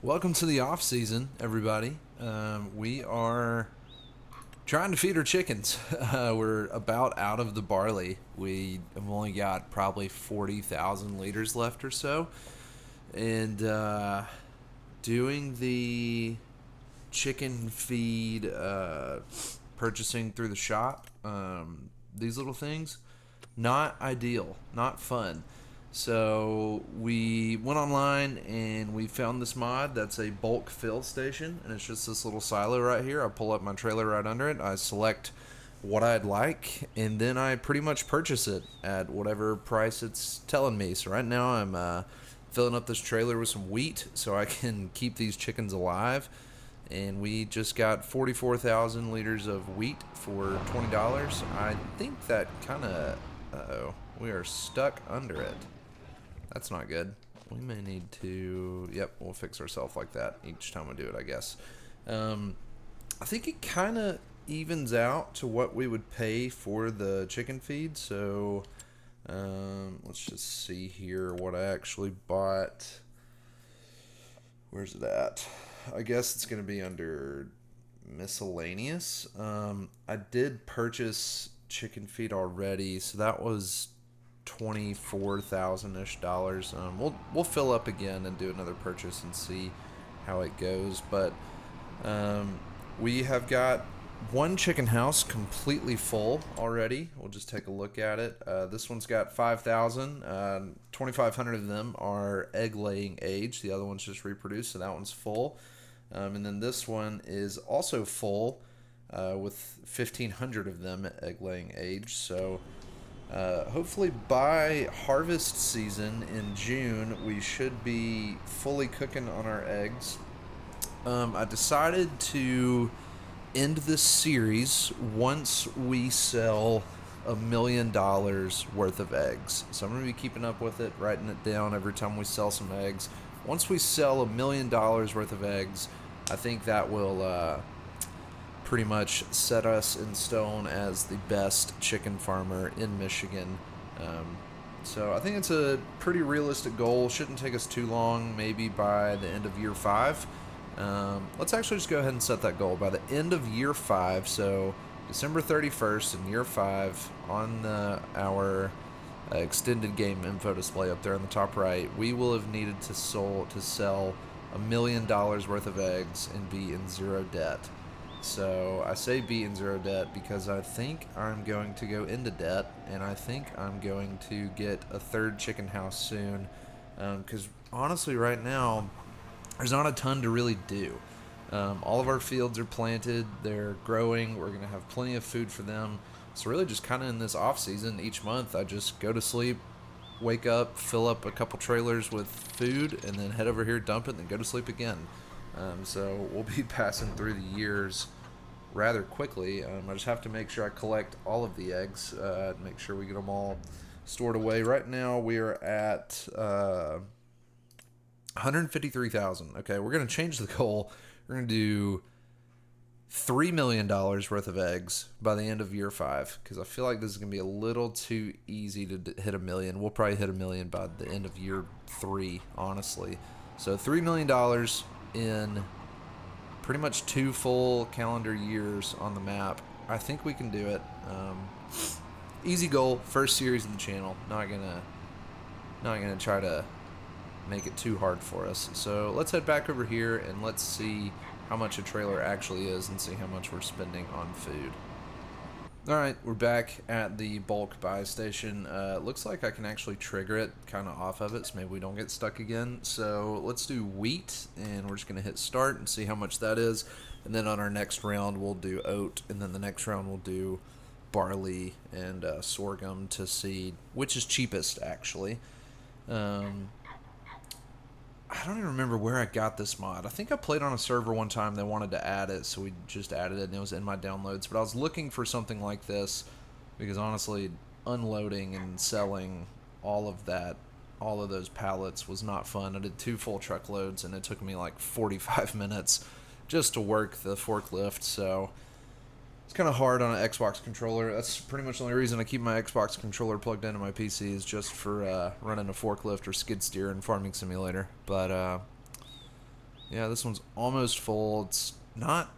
Welcome to the off season, everybody. We are trying to feed our chickens. We're about out of the barley. We have only got probably 40,000 liters left or so, and doing the chicken feed purchasing through the shop. These little things, not ideal, not fun. So we went online and we found this mod that's a bulk fill station, and it's just this little silo right here. I pull up my trailer right under it. I select what I'd like, and then I pretty much purchase it at whatever price it's telling me. So right now I'm filling up this trailer with some wheat so I can keep these chickens alive. And we just got 44,000 liters of wheat for $20. I think that kind of, uh-oh, we are stuck under it. That's not good. We may need to, yep, we'll fix ourselves like that each time we do it, I guess. I think it kind of evens out to what we would pay for the chicken feed. So let's just see here what I actually bought. Where's it at? I guess it's going to be under miscellaneous. I did purchase chicken feed already, so that was $24,000-ish dollars. We'll fill up again and do another purchase and see how it goes. But we have got one chicken house completely full already. We'll just take a look at it. This one's got 5,000. 2,500 of them are egg laying age. The other one's just reproduced, so that one's full. And then this one is also full with 1,500 of them at egg laying age. So hopefully by harvest season in June, we should be fully cooking on our eggs. I decided to end this series once we sell $1 million worth of eggs. So I'm going to be keeping up with it, writing it down every time we sell some eggs. Once we sell $1 million worth of eggs, I think that will pretty much set us in stone as the best chicken farmer in Michigan. So I think it's a pretty realistic goal. Shouldn't take us too long, maybe by the end of year 5. Let's actually just go ahead and set that goal by the end of year 5. So December 31st in year 5 on our extended game info display up there on the top right, we will have needed to sell $1 million worth of eggs and be in zero debt. So I say be in zero debt because I think I'm going to go into debt, and I think I'm going to get a third chicken house soon. Because honestly, right now, there's not a ton to really do. All of our fields are planted, they're growing, we're going to have plenty of food for them. So really just kind of in this off season, each month I just go to sleep, wake up, fill up a couple trailers with food, and then head over here, dump it, and then go to sleep again. So we'll be passing through the years rather quickly. I just have to make sure I collect all of the eggs, make sure we get them all stored away. Right now we are at 153,000. Okay, we're going to change the goal. We're going to do $3 million worth of eggs by the end of year 5, because I feel like this is going to be a little too easy to hit $1 million. We'll probably hit $1 million by the end of year 3, honestly. So $3 million in pretty much 2 full calendar years on the map. I think we can do it. Easy goal, first series of the channel. Not gonna try to make it too hard for us. So let's head back over here and let's see how much a trailer actually is and see how much we're spending on food. Alright, we're back at the bulk buy station. Looks like I can actually trigger it kind of off of it, so maybe we don't get stuck again. So let's do wheat, and we're just going to hit start and see how much that is. And then on our next round, we'll do oat, and then the next round we'll do barley and sorghum to see which is cheapest, actually. I don't even remember where I got this mod. I think I played on a server one time. They wanted to add it, so we just added it, and it was in my downloads. But I was looking for something like this because, honestly, unloading and selling all of those pallets was not fun. I did 2 full truckloads, and it took me like 45 minutes just to work the forklift. So It's kind of hard on an Xbox controller. That's pretty much the only reason I keep my Xbox controller plugged into my PC is just for running a forklift or skid steer in Farming Simulator. But Yeah, this one's almost full. It's not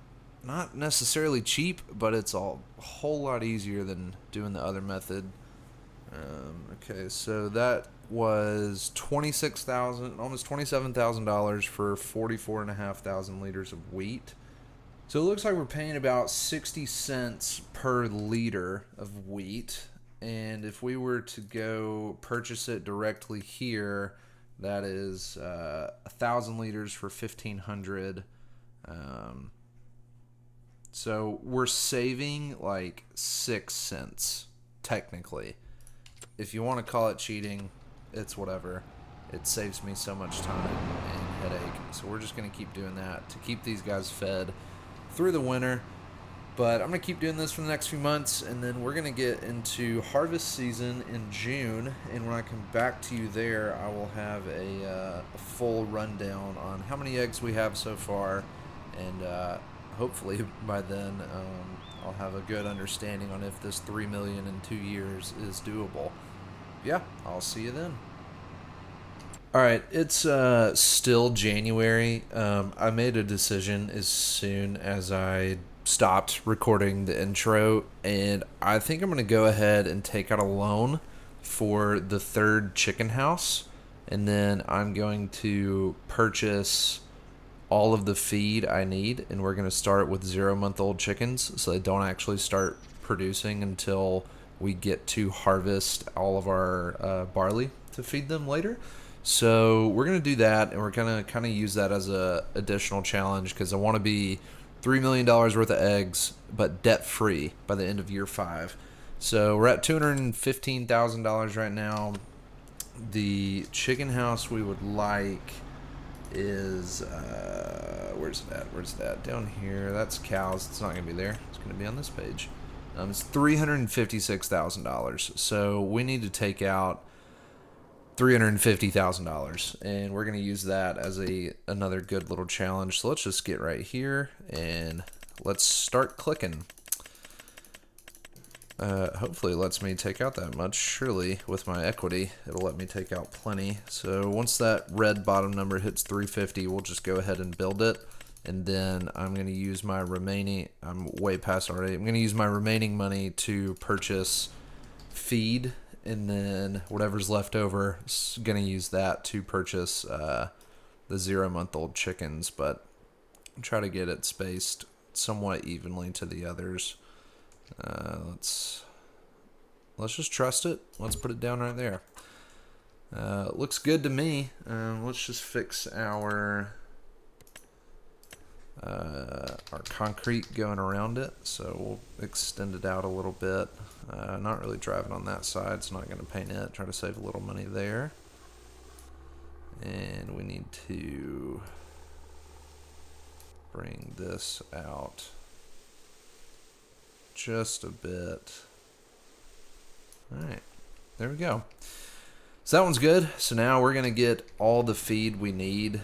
necessarily cheap, but it's a whole lot easier than doing the other method. Okay, so that was 26,000, almost $27,000 for 44,500 liters of wheat. So it looks like we're paying about 60 cents per liter of wheat. And if we were to go purchase it directly here, that is 1,000 liters for 1,500. So we're saving like 6 cents, technically. If you want to call it cheating, it's whatever. It saves me so much time and headache. So we're just going to keep doing that to keep these guys fed through the winter. But I'm going to keep doing this for the next few months, and then we're going to get into harvest season in June. And when I come back to you there, I will have a full rundown on how many eggs we have so far, and hopefully by then I'll have a good understanding on if this 3 million in 2 years is doable. Yeah, I'll see you then. All right, it's still January. I made a decision as soon as I stopped recording the intro, and I think I'm going to go ahead and take out a loan for the third chicken house, and then I'm going to purchase all of the feed I need, and we're going to start with 0-month-old chickens so they don't actually start producing until we get to harvest all of our barley to feed them later. So we're going to do that, and we're going to kind of use that as a additional challenge because I want to be $3 million worth of eggs, but debt-free by the end of year 5. So we're at $215,000 right now. The chicken house we would like is, where's it at? Down here. That's cows. It's not going to be there. It's going to be on this page. It's $356,000. So we need to take out $350,000, and we're going to use that as another good little challenge. So let's just get right here and let's start clicking. Hopefully it lets me take out that much. Surely with my equity it'll let me take out plenty. So once that red bottom number hits 350, we'll just go ahead and build it, and then I'm going to use my remaining, I'm way past already, I'm going to use my remaining money to purchase feed, and then whatever's left over, going to use that to purchase the 0-month-old chickens, but try to get it spaced somewhat evenly to the others. Let's just trust it. Let's put it down right there. Looks good to me. Let's just fix our concrete going around it, so we'll extend it out a little bit. Not really driving on that side, so not going to paint it. Try to save a little money there. And we need to bring this out just a bit. Alright, there we go. So that one's good. So now we're going to get all the feed we need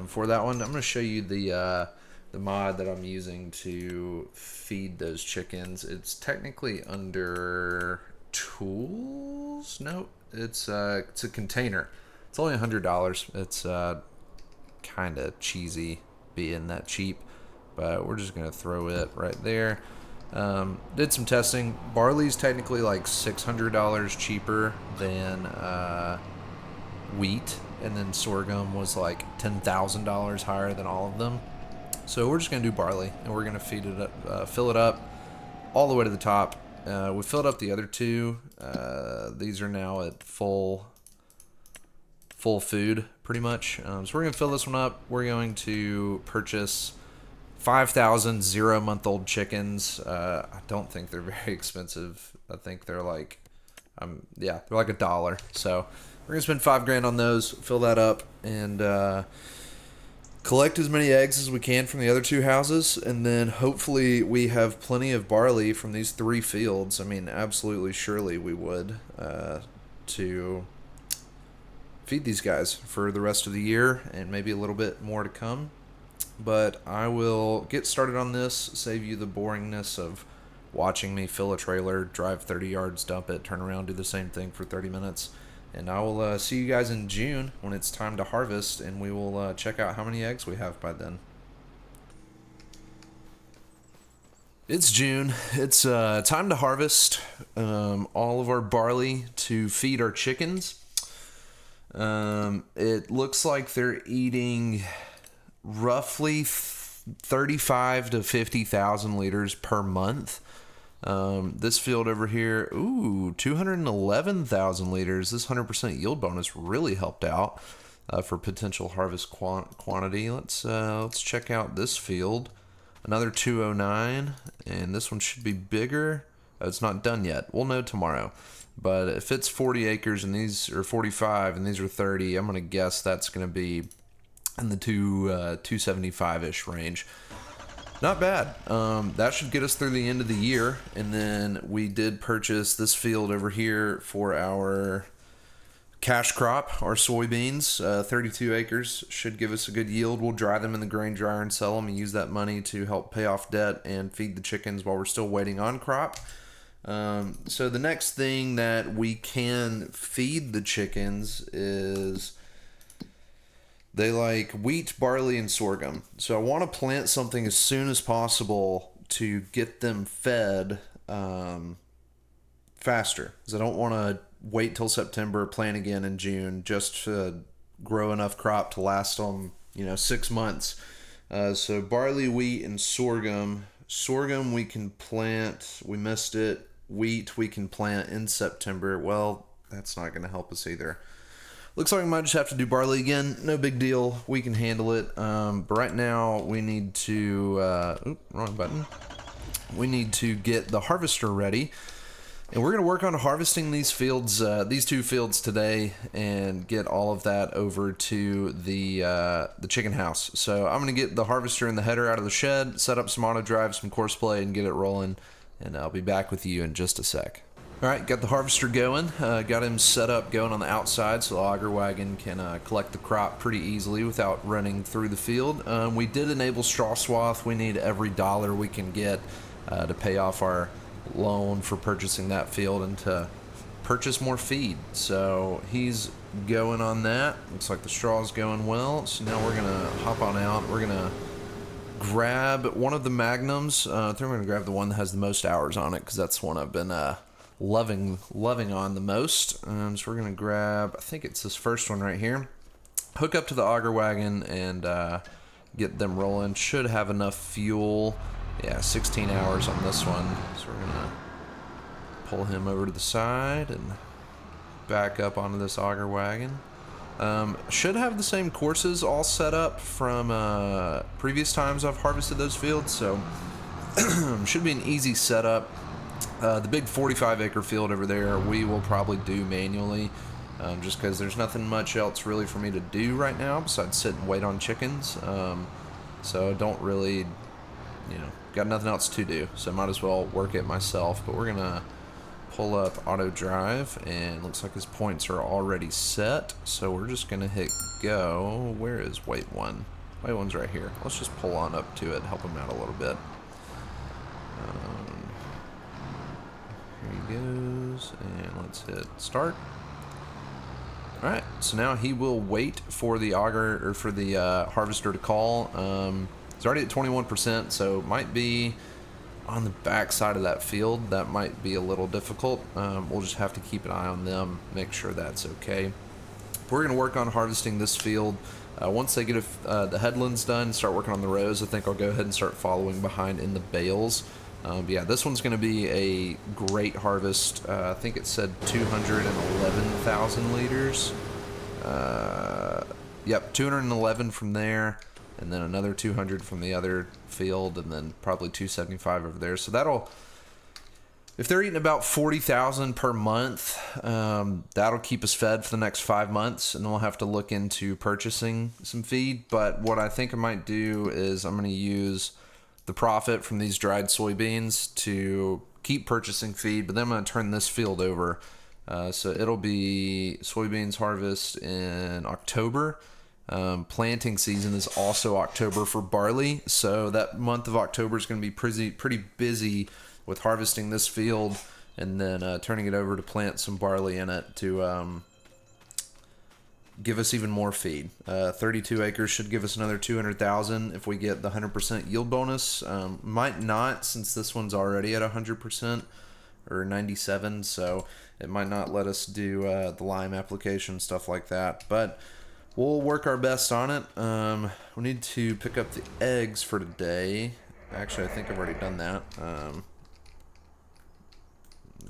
for that one. I'm going to show you the mod that I'm using to feed those chickens. It's technically under tools. No, it's a container. It's only $100. It's kind of cheesy being that cheap, but we're just gonna throw it right there. Did some testing. Barley's technically like $600 cheaper than wheat, and then sorghum was like $10,000 higher than all of them. So we're just going to do barley, and we're going to feed it up, fill it up all the way to the top. We filled up the other two. These are now at full food, pretty much. So we're going to fill this one up. We're going to purchase 5,000 0-month-old chickens. I don't think they're very expensive. I think they're like, yeah, they're like $1. So we're going to spend $5,000 on those, fill that up, and collect as many eggs as we can from the other two houses, and then hopefully we have plenty of barley from these 3 fields. I mean, absolutely, surely we would, to feed these guys for the rest of the year, and maybe a little bit more to come. But I will get started on this, save you the boringness of watching me fill a trailer, drive 30 yards, dump it, turn around, do the same thing for 30 minutes, And I will see you guys in June when it's time to harvest, and we will check out how many eggs we have by then. It's June. It's time to harvest all of our barley to feed our chickens. It looks like they're eating roughly 35 to 50,000 liters per month. This field over here, 211,000 liters. This 100% yield bonus really helped out for potential harvest quantity. Let's check out this field. Another 209, and this one should be bigger. It's not done yet. We'll know tomorrow. But if it's 40 acres and these are 45 and these are 30, I'm going to guess that's going to be in the 275-ish range. Not bad. That should get us through the end of the year. And then we did purchase this field over here for our cash crop, our soybeans. 32 acres should give us a good yield. We'll dry them in the grain dryer and sell them and use that money to help pay off debt and feed the chickens while we're still waiting on crop. So the next thing that we can feed the chickens is they like wheat, barley, and sorghum. So I want to plant something as soon as possible to get them fed faster, because I don't want to wait till September, plant again in June, just to grow enough crop to last them, 6 months. So barley, wheat, and sorghum. Sorghum we can plant. We missed it. Wheat we can plant in September. Well, that's not going to help us either. Looks like we might just have to do barley again. No big deal. We can handle it. But right now we need to... wrong button. We need to get the harvester ready. And we're going to work on harvesting these fields, these two fields today, and get all of that over to the chicken house. So I'm going to get the harvester and the header out of the shed, set up some auto drive, some course play, and get it rolling. And I'll be back with you in just a sec. All right, got the harvester going. Got him set up going on the outside so the auger wagon can collect the crop pretty easily without running through the field. We did enable straw swath. We need every dollar we can get to pay off our loan for purchasing that field and to purchase more feed. So he's going on that. Looks like the straw's going well. So now we're going to hop on out. We're going to grab one of the magnums. I think we're going to grab the one that has the most hours on it, because that's the one I've been loving on the most. So we're going to grab, I think it's this first one right here. Hook up to the auger wagon and get them rolling. Should have enough fuel. Yeah, 16 hours on this one. So we're going to pull him over to the side and back up onto this auger wagon. Should have the same courses all set up from previous times I've harvested those fields, so should be an easy setup. The big 45-acre field over there we will probably do manually, just because there's nothing much else really for me to do right now besides sit and wait on chickens. So I don't really, got nothing else to do, so I might as well work it myself. But we're gonna pull up auto drive, and looks like his points are already set, so we're just gonna hit go. Where is wait one? Wait one's right here. Let's just pull on up to it, help him out a little bit. Here he goes, and let's hit start. All right, so now he will wait for the auger, or for the harvester to call. It's already at 21%, so it might be on the back side of that field. That might be a little difficult. We'll just have to keep an eye on them, make sure that's okay. We're going to work on harvesting this field. Once they get the headlands done, start working on the rows, I think I'll go ahead and start following behind in the bales. But yeah, this one's going to be a great harvest. I think it said 211,000 liters. Yep, 211 from there, and then another 200 from the other field, and then probably 275 over there. So that'll, if they're eating about 40,000 per month, that'll keep us fed for the next 5 months, and then we'll have to look into purchasing some feed. But what I think I might do is I'm going to use the profit from these dried soybeans to keep purchasing feed, but then I'm going to turn this field over. So it'll be soybeans harvest in October. Planting season is also October for barley, so that month of October is going to be pretty busy with harvesting this field, and then turning it over to plant some barley in it to give us even more feed. 32 acres should give us another 200,000 if we get the 100% yield bonus. Might not, since this one's already at 100% or 97, so it might not let us do the lime application, stuff like that. But we'll work our best on it. We need to pick up the eggs for today. Actually, I think I've already done that.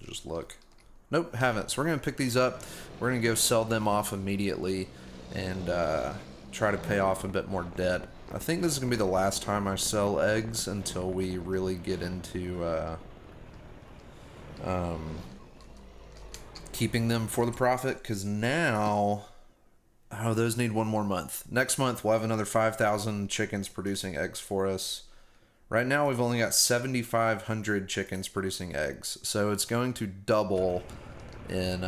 Just look. Nope, haven't. So we're going to pick these up. We're going to go sell them off immediately and try to pay off a bit more debt. I think this is going to be the last time I sell eggs until we really get into keeping them for the profit, because now, oh, those need one more month. Next month we'll have another 5,000 chickens producing eggs for us. Right now we've only got 7,500 chickens producing eggs, so it's going to double in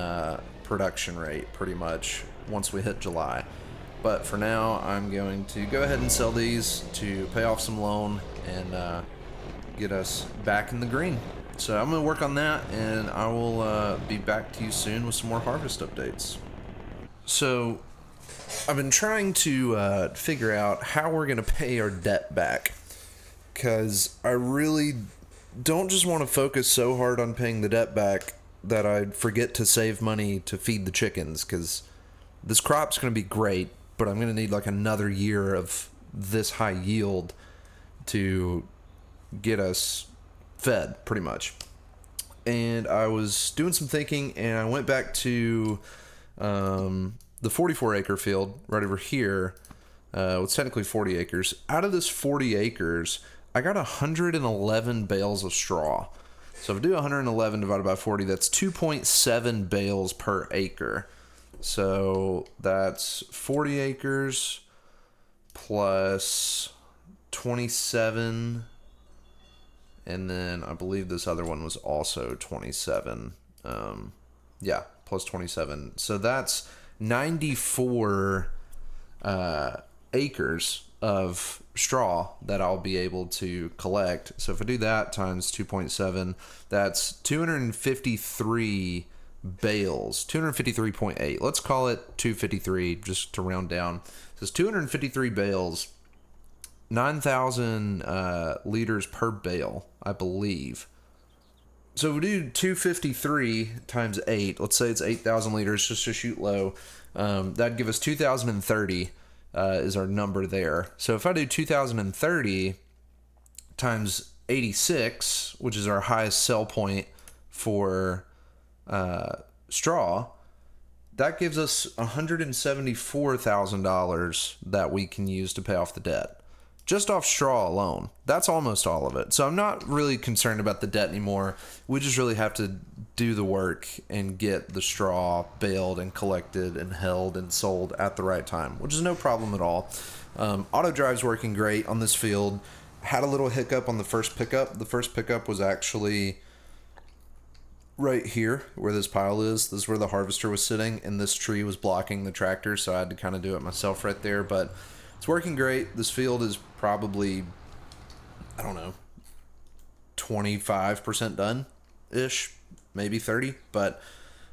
production rate pretty much once we hit July. But for now, I'm going to go ahead and sell these to pay off some loan and get us back in the green. So I'm going to work on that, and I will be back to you soon with some more harvest updates. So I've been trying to figure out how we're going to pay our debt back, because I really don't just want to focus so hard on paying the debt back that I forget to save money to feed the chickens, because this crop's going to be great, but I'm going to need like another year of this high yield to get us fed, pretty much. And I was doing some thinking, and I went back to the 44 acre field right over here. It's technically 40 acres. Out of this 40 acres, I got 111 bales of straw. So if I do 111 divided by 40, that's 2.7 bales per acre. So that's 40 acres plus 27, and then I believe this other one was also 27. Yeah, plus 27. So that's 94 acres of straw that I'll be able to collect. So if I do that times 2.7, that's 253 bales, 253.8. Let's call it 253 just to round down. So it's 253 bales, 9,000 liters per bale, I believe. So if we do 253 times 8, let's say it's 8,000 liters just to shoot low. That'd give us 2,030 is our number there. So if I do 2,030 times 86, which is our highest sell point for straw, that gives us $174,000 that we can use to pay off the debt. Just off straw alone. That's almost all of it. So I'm not really concerned about the debt anymore. We just really have to do the work and get the straw baled and collected and held and sold at the right time, which is no problem at all. Auto drive's working great on this field. Had a little hiccup on the first pickup. The first pickup was actually right here where this pile is. This is where the harvester was sitting, and this tree was blocking the tractor, so I had to kind of do it myself right there. But it's working great. This field is probably, I don't know, 25% done-ish, maybe 30, but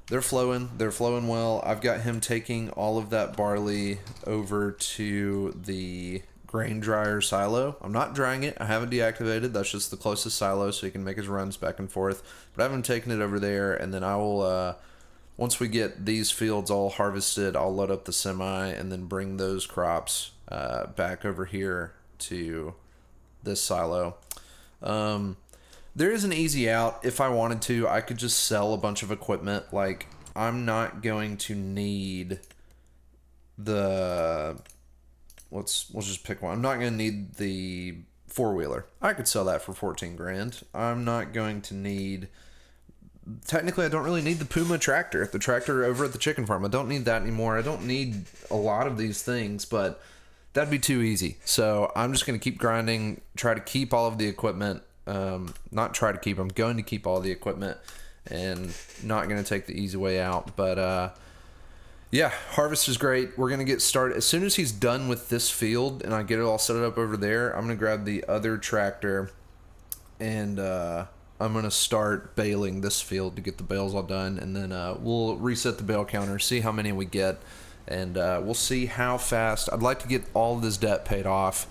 they're flowing well. I've got him taking all of that barley over to the grain dryer silo. I'm not drying it. I haven't deactivated. That's just the closest silo, so he can make his runs back and forth. But I haven't taken it over there, and then I will, once we get these fields all harvested, I'll load up the semi and then bring those crops back over here to this silo. There is an easy out. If I wanted to, I could just sell a bunch of equipment. Like, I'm not going to need the, let's just pick one. I'm not going to need the four-wheeler. I could sell that for 14 grand. I'm not going to need, technically I don't really need the Puma tractor, the tractor over at the chicken farm. I don't need that anymore. I don't need a lot of these things, but that'd be too easy. So I'm just going to keep grinding, try to keep all of the equipment. Not try to keep, I'm going to keep all the equipment and not going to take the easy way out. But yeah, harvest is great. We're going to get started. As soon as he's done with this field and I get it all set up over there, I'm going to grab the other tractor and I'm going to start baling this field to get the bales all done. And then we'll reset the bale counter, see how many we get, and we'll see how fast. I'd like to get all of this debt paid off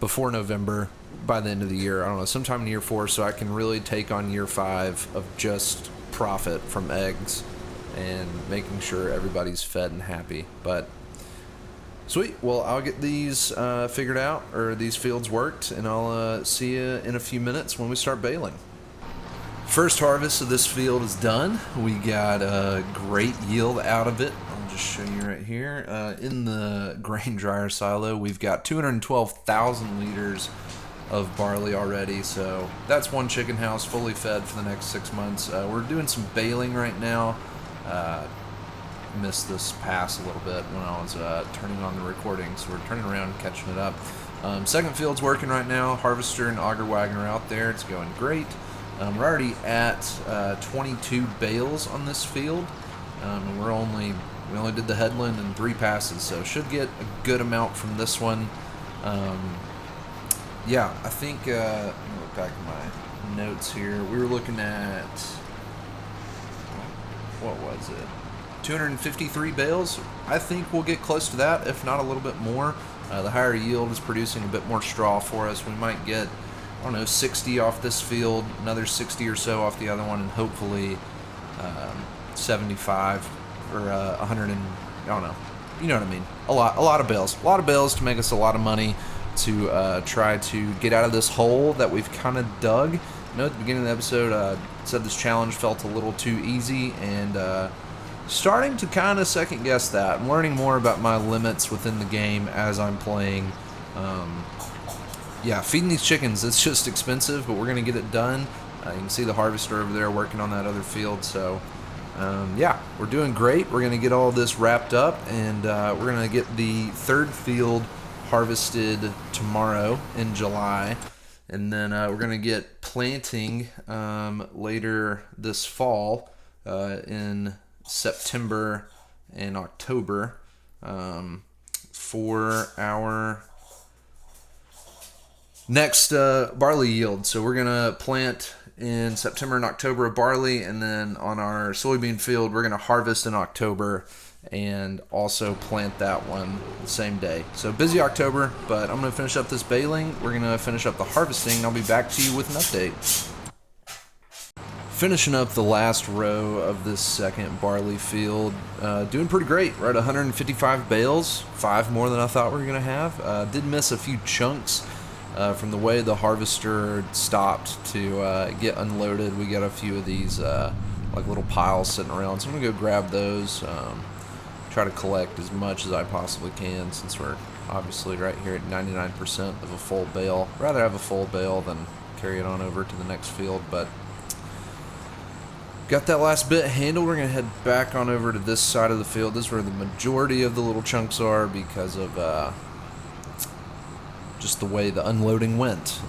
before November, by the end of the year. I don't know, sometime in year 4, so I can really take on year 5 of just profit from eggs and making sure everybody's fed and happy. But sweet. Well, I'll get these figured out, or these fields worked, and I'll see you in a few minutes when we start baling. First harvest of this field is done. We got a great yield out of it. I'll just show you right here. In the grain dryer silo, we've got 212,000 liters of barley already, so that's one chicken house fully fed for the next 6 months. We're doing some baling right now. Missed this pass a little bit when I was turning on the recording, so we're turning around and catching it up. Second field's working right now. Harvester and auger wagon are out there. It's going great. We're already at 22 bales on this field, and we only did the headland and 3 passes, so should get a good amount from this one. Yeah, I think let me look back at my notes here. We were looking at, what was it? 253 bales. I think we'll get close to that, if not a little bit more. The higher yield is producing a bit more straw for us. We might get, I don't know, 60 off this field, another 60 or so off the other one, and hopefully 75 or 100 and, I don't know. You know what I mean? A lot of bales. A lot of bales to make us a lot of money to try to get out of this hole that we've kind of dug. I know at the beginning of the episode I said this challenge felt a little too easy, and starting to kind of second guess that. I'm learning more about my limits within the game as I'm playing. Yeah, feeding these chickens, it's just expensive, but we're going to get it done. You can see the harvester over there working on that other field, so yeah, we're doing great. We're going to get all this wrapped up, and we're going to get the 3rd field harvested tomorrow in July, and then we're going to get planting later this fall in September and October for our next barley yield. So we're gonna plant in September and October of barley, and then on our soybean field we're gonna harvest in October and also plant that one the same day. So busy October, but I'm gonna finish up this baling. We're gonna finish up the harvesting, and I'll be back to you with an update. Finishing up the last row of this second barley field, doing pretty great. We're at 155 bales, 5 more than I thought we were going to have. Did miss a few chunks from the way the harvester stopped to get unloaded. We got a few of these like little piles sitting around, so I'm going to go grab those, try to collect as much as I possibly can, since we're obviously right here at 99% of a full bale. Rather have a full bale than carry it on over to the next field, but got that last bit handled. We're going to head back on over to this side of the field. This is where the majority of the little chunks are because of just the way the unloading went.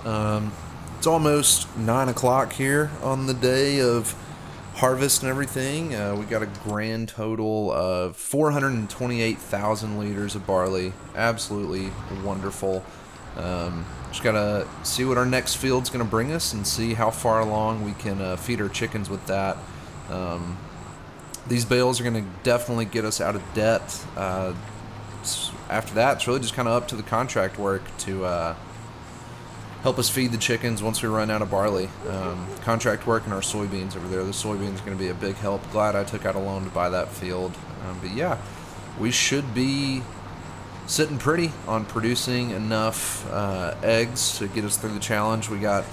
It's almost 9 o'clock here on the day of harvest and everything. We got a grand total of 428,000 liters of barley. Absolutely wonderful. Just gotta see what our next field's gonna bring us and see how far along we can feed our chickens with that. These bales are gonna definitely get us out of debt. After that, it's really just kind of up to the contract work to help us feed the chickens once we run out of barley. Contract work and our soybeans over there. The soybeans are gonna be a big help. Glad I took out a loan to buy that field. But yeah, we should be sitting pretty on producing enough eggs to get us through the challenge. We got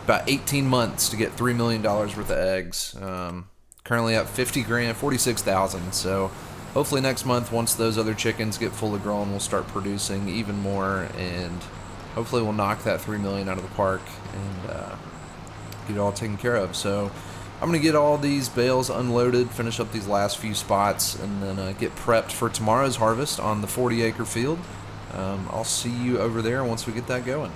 about 18 months to get $3 million worth of eggs. Currently at 50 grand, 46,000. So hopefully next month, once those other chickens get fully grown, we'll start producing even more, and hopefully we'll knock that $3 million out of the park and get it all taken care of. So I'm going to get all these bales unloaded, finish up these last few spots, and then get prepped for tomorrow's harvest on the 40-acre field. I'll see you over there once we get that going.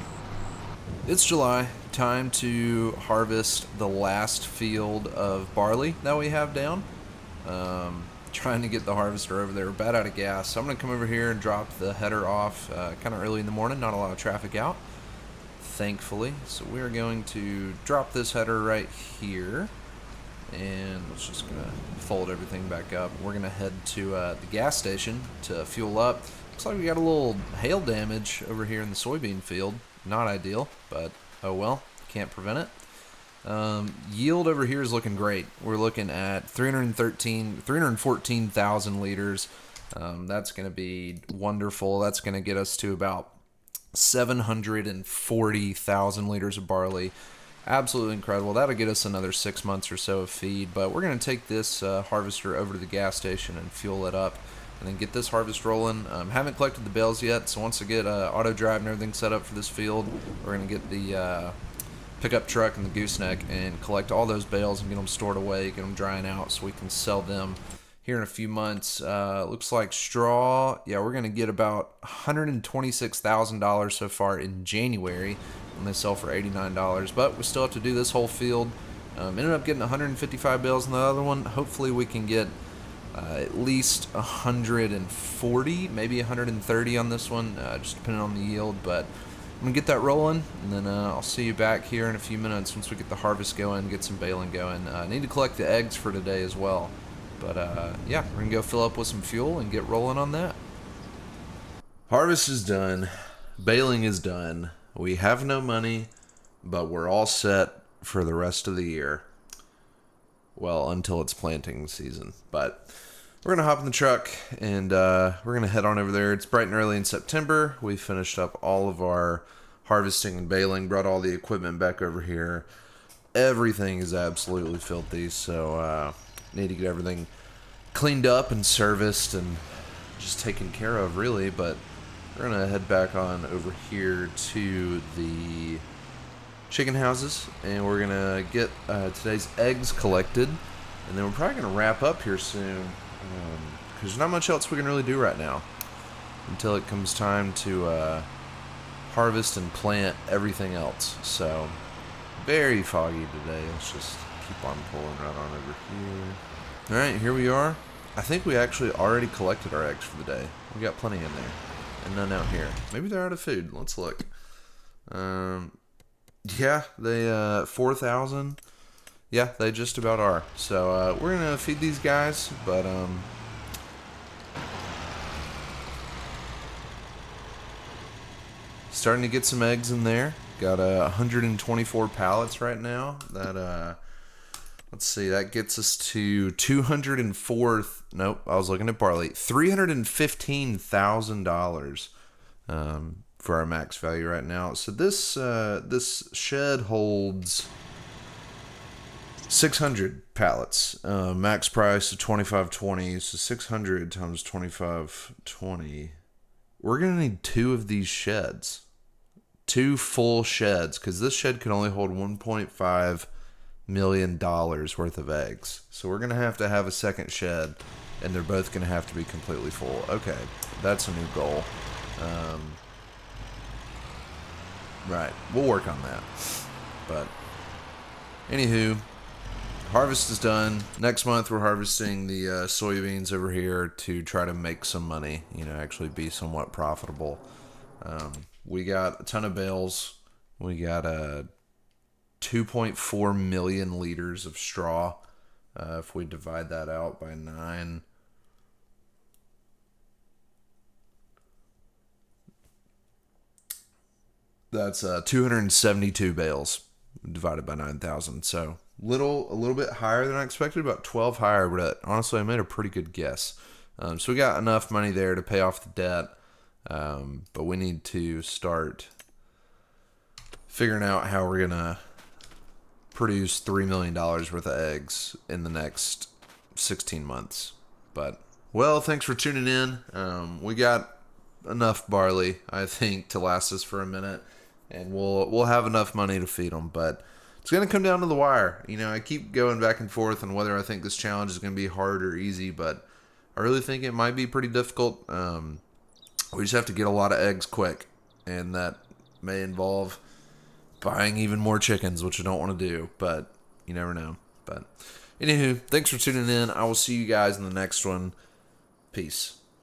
It's July, time to harvest the last field of barley that we have down. Trying to get the harvester over there. We're bad out of gas, so I'm going to come over here and drop the header off kind of early in the morning, not a lot of traffic out, thankfully. So we're going to drop this header right here. And let's just gonna fold everything back up. We're gonna head to the gas station to fuel up. Looks like we got a little hail damage over here in the soybean field. Not ideal, but oh well, can't prevent it. Yield over here is looking great. We're looking at 314,000 liters. That's going to be wonderful. That's going to get us to about 740,000 liters of barley. Absolutely incredible. That'll get us another 6 months or so of feed. But we're going to take this harvester over to the gas station and fuel it up, and then get this harvest rolling. Haven't collected the bales yet, so once I get auto drive and everything set up for this field, we're going to get the pickup truck and the gooseneck and collect all those bales and get them stored away, get them drying out so we can sell them here in a few months. Looks like straw, yeah, we're going to get about $126,000 so far in January when they sell for $89, but we still have to do this whole field. Ended up getting 155 bales in the other one. Hopefully we can get at least 140, maybe 130 on this one, just depending on the yield, but I'm going to get that rolling, and then I'll see you back here in a few minutes once we get the harvest going, get some baling going. I need to collect the eggs for today as well. But yeah, we're going to go fill up with some fuel and get rolling on that. Harvest is done. Baling is done. We have no money, but we're all set for the rest of the year. Well, until it's planting season. But we're going to hop in the truck, and we're going to head on over there. It's bright and early in September. We finished up all of our harvesting and baling, brought all the equipment back over here. Everything is absolutely filthy, so need to get everything cleaned up and serviced and just taken care of, really. But we're going to head back on over here to the chicken houses, and we're going to get today's eggs collected, and then we're probably going to wrap up here soon. Because there's not much else we can really do right now until it comes time to harvest and plant everything else. So, very foggy today. Let's just keep on pulling right on over here. Alright, here we are. I think we actually already collected our eggs for the day. We got plenty in there. And none out here. Maybe they're out of food. Let's look. Yeah, they 4,000. Yeah, they just about are. So we're gonna feed these guys, but starting to get some eggs in there. Got 124 pallets right now. That let's see, that gets us to 204. Nope, I was looking at barley. $315,000 for our max value right now. So this this shed holds 600 pallets. Max price of $25.20. So 600 times 25.20. We're gonna need 2 of these sheds, 2 full sheds, because this shed can only hold $1.5 million worth of eggs. So we're gonna have to have a second shed, and they're both gonna have to be completely full. Okay, that's a new goal. Right, we'll work on that. But anywho, harvest is done. Next month we're harvesting the soybeans over here to try to make some money, you know, actually be somewhat profitable. We got a ton of bales. We got 2.4 million liters of straw. If we divide that out by 9, that's 272 bales divided by 9,000. So a little bit higher than I expected, about 12 higher, but honestly I made a pretty good guess. So we got enough money there to pay off the debt, but we need to start figuring out how we're gonna produce $3 million worth of eggs in the next 16 months. But well, thanks for tuning in. We got enough barley, I think, to last us for a minute, and we'll have enough money to feed them, but it's going to come down to the wire. You know, I keep going back and forth on whether I think this challenge is going to be hard or easy, but I really think it might be pretty difficult. We just have to get a lot of eggs quick, and that may involve buying even more chickens, which I don't want to do, but you never know. But anywho, thanks for tuning in. I will see you guys in the next one. Peace.